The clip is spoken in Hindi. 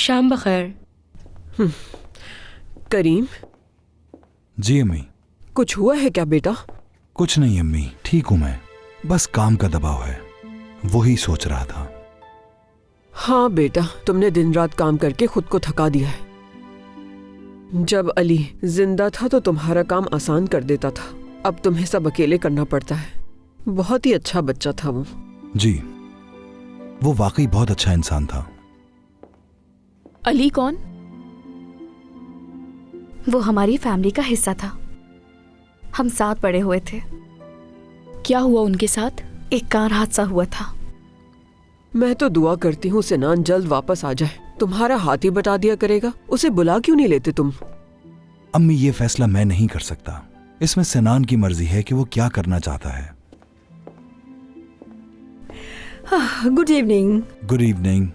शाम बखैर। करीम, जी अम्मी। कुछ हुआ है क्या बेटा? कुछ नहीं अम्मी, ठीक हूं मैं। बस काम का दबाव है, वही सोच रहा था। हाँ बेटा, तुमने दिन रात काम करके खुद को थका दिया है। जब अली जिंदा था तो तुम्हारा काम आसान कर देता था, अब तुम्हें सब अकेले करना पड़ता है। बहुत ही अच्छा बच्चा था वो। जी, वो वाकई बहुत अच्छा इंसान था। अली कौन? वो हमारी फैमिली का हिस्सा था, हम साथ बड़े हुए थे। क्या हुआ उनके साथ? एक कार हादसा हुआ था। मैं तो दुआ करती हूँ सिनान जल्द वापस आ जाए। तुम्हारा हाथ ही बटा दिया करेगा, उसे बुला क्यों नहीं लेते तुम? अम्मी, ये फैसला मैं नहीं कर सकता, इसमें सिनान की मर्जी है कि वो क्या करना चाहता है। Good evening. Good evening.